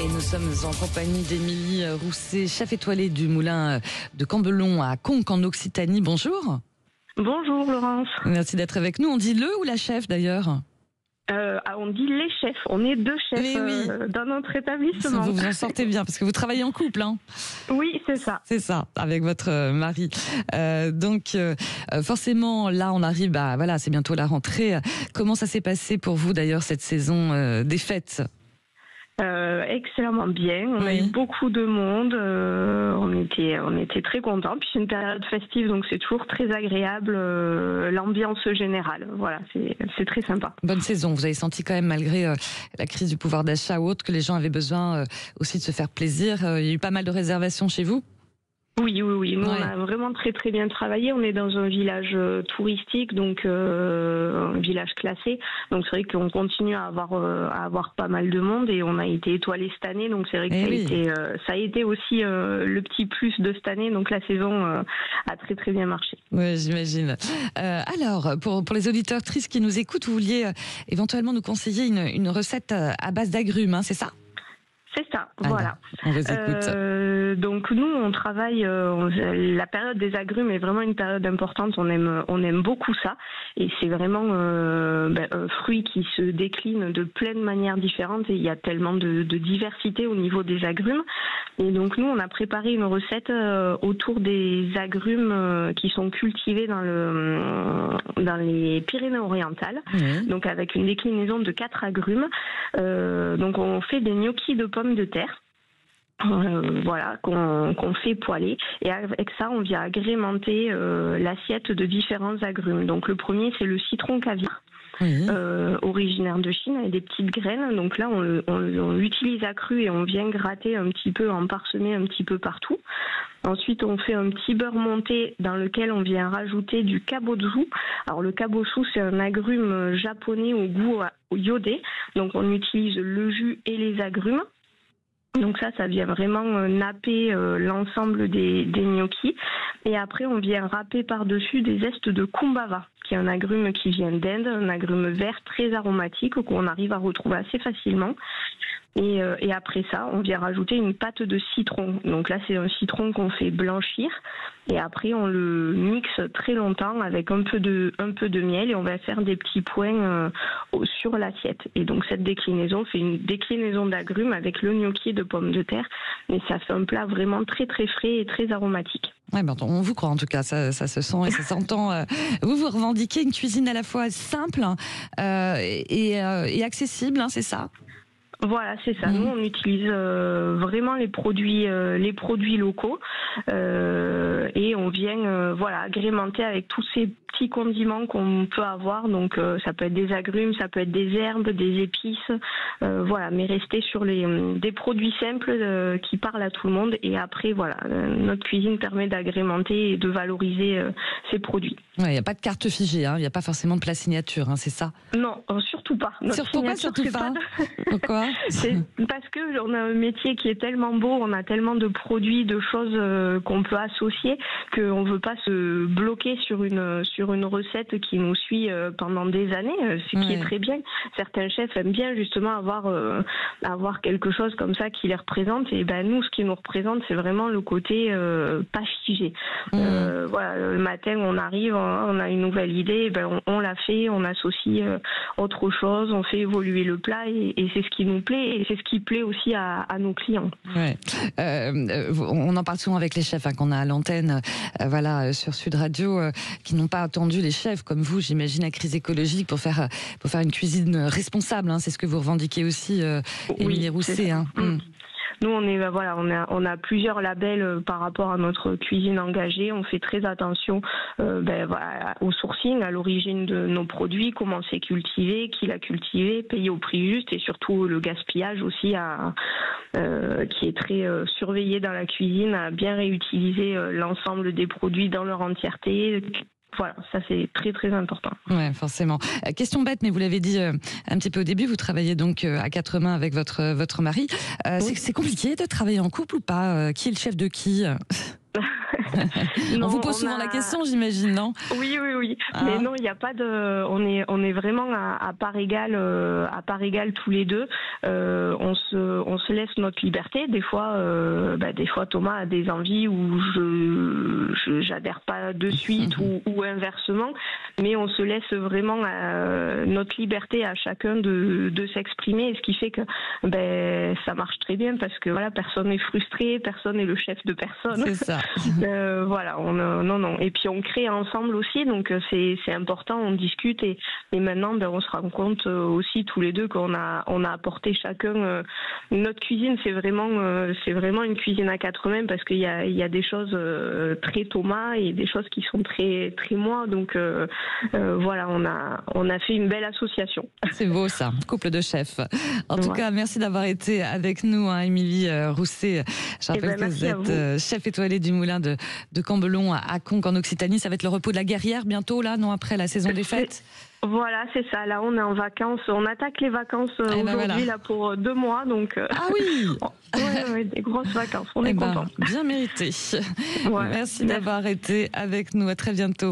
Et nous sommes en compagnie d'Émilie Rousset, chef étoilée du moulin de Cambelon à Conques en Occitanie. Bonjour. Bonjour Laurence. Merci d'être avec nous. On dit le ou la chef d'ailleurs? On dit les chefs. On est deux chefs dans notre établissement. Vous vous en sortez bien parce que vous travaillez en couple, hein? Oui, c'est ça. C'est ça, avec votre mari. Donc forcément, là, on arrive. Voilà, c'est bientôt la rentrée. Comment ça s'est passé pour vous d'ailleurs cette saison des fêtes? Excellemment bien. On a eu beaucoup de monde. On était très contents. Puis c'est une période festive, donc c'est toujours très agréable. L'ambiance générale, voilà, c'est très sympa. Bonne saison. Vous avez senti quand même, malgré la crise du pouvoir d'achat ou autre, que les gens avaient besoin aussi de se faire plaisir. Il y a eu pas mal de réservations chez vous? Oui. Nous, on a vraiment très très bien travaillé. On est dans un village touristique, donc un village classé. Donc c'est vrai qu'on continue à avoir pas mal de monde et on a été étoilé cette année. Donc c'est vrai que ça a été aussi le petit plus de cette année. Donc la saison a très très bien marché. Oui, j'imagine. Alors, pour les auditeurs tristes qui nous écoutent, vous vouliez éventuellement nous conseiller une recette à base d'agrumes, hein, c'est ça? C'est ça, voilà. On vous écoute. Donc nous, on travaille. La période des agrumes est vraiment une période importante. On aime beaucoup ça, et c'est vraiment un fruit qui se décline de plein de manières différentes. Et il y a tellement de diversité au niveau des agrumes. Et donc nous, on a préparé une recette autour des agrumes qui sont cultivés dans les Pyrénées-Orientales. Donc avec une déclinaison de 4 agrumes. Donc on fait des gnocchis de pommes de terre. Voilà, qu'on fait poêler, et avec ça on vient agrémenter l'assiette de différents agrumes. Donc le premier, c'est le citron caviar, originaire de Chine, avec des petites graines. Donc là on l'utilise à cru et on vient gratter un petit peu, en parsemer un petit peu partout. Ensuite, on fait un petit beurre monté dans lequel on vient rajouter du kabosu. Alors le kabosu, c'est un agrume japonais au goût iodé. Donc on utilise le jus et les agrumes. Donc ça vient vraiment napper l'ensemble des gnocchis. Et après, on vient râper par-dessus des zestes de kumbava, qui est un agrume qui vient d'Inde, un agrume vert très aromatique qu'on arrive à retrouver assez facilement. Et après ça, on vient rajouter une pâte de citron. Donc là, c'est un citron qu'on fait blanchir. Et après, on le mixe très longtemps avec un peu de miel, et on va faire des petits points sur l'assiette. Et donc cette déclinaison fait une déclinaison d'agrumes avec le gnocchi de pommes de terre. Et ça fait un plat vraiment très très frais et très aromatique. Ouais, on vous croit en tout cas, ça se sent et ça s'entend. Vous revendiquez une cuisine à la fois simple et accessible, hein, c'est ça? Voilà, c'est ça. Nous, on utilise vraiment les produits locaux, et on vient agrémenter avec tous ces petits condiments qu'on peut avoir. Donc ça peut être des agrumes, ça peut être des herbes, des épices, mais rester sur des produits simples qui parlent à tout le monde. Et après, notre cuisine permet d'agrémenter et de valoriser ces produits. Il n'y a pas de carte figée, hein, il n'y a pas forcément de plat signature, hein, c'est ça? Non, surtout pas. Surtout pas. Pourquoi? C'est parce que on a un métier qui est tellement beau, on a tellement de produits, de choses qu'on peut associer, qu'on veut pas se bloquer sur une recette qui nous suit pendant des années, ce qui est très bien. Certains chefs aiment bien justement avoir quelque chose comme ça qui les représente. Et nous, ce qui nous représente, c'est vraiment le côté pas figé. Le matin, on arrive, on a une nouvelle idée, on la fait, on associe autre chose, on fait évoluer le plat, et c'est ce qui nous plaît, et c'est ce qui plaît aussi à nos clients. On en parle souvent avec les chefs qu'on a à l'antenne, sur Sud Radio, qui n'ont pas attendu les chefs comme vous, j'imagine, à crise écologique pour faire une cuisine responsable. Hein, c'est ce que vous revendiquez aussi, Émilie Rousset. Nous, on a plusieurs labels par rapport à notre cuisine engagée. On fait très attention au sourcing, à l'origine de nos produits, comment c'est cultivé, qui l'a cultivé, payé au prix juste, et surtout le gaspillage aussi qui est très surveillé dans la cuisine, à bien réutiliser l'ensemble des produits dans leur entièreté. Voilà, ça c'est très très important. Ouais, forcément. Question bête, mais vous l'avez dit un petit peu au début, vous travaillez donc à 4 mains avec votre mari. C'est compliqué de travailler en couple ou pas? Qui est le chef de qui? On vous pose souvent la question, j'imagine, non? Oui, oui, oui. Ah. Mais non, il n'y a pas de. On est vraiment à part égale, tous les deux. On se laisse notre liberté. Des fois, Thomas a des envies où j'adhère pas de suite ou inversement. Mais on se laisse vraiment notre liberté à chacun de s'exprimer, ce qui fait que ça marche très bien parce que voilà, personne n'est frustré, personne n'est le chef de personne. C'est ça. Voilà, non. Et puis on crée ensemble aussi, donc c'est important, on discute et maintenant on se rend compte aussi tous les deux qu'on a apporté chacun notre cuisine. C'est vraiment une cuisine à quatre mains parce qu'il y a des choses très Thomas et des choses qui sont très très moi. Donc voilà, on a fait une belle association. C'est beau ça, couple de chefs. En tout cas, merci d'avoir été avec nous, hein, Émilie Rousset. Je rappelle que vous êtes chef étoilé du moulin de Cambelon à Conques en Occitanie. Ça va être le repos de la guerrière bientôt, là, non, après la saison des fêtes? Voilà, c'est ça. Là, on est en vacances. On attaque les vacances aujourd'hui là pour 2 mois. Donc, ah oui. Ouais, des grosses vacances. On est contents. Bien mérité. Merci d'avoir été avec nous. À très bientôt.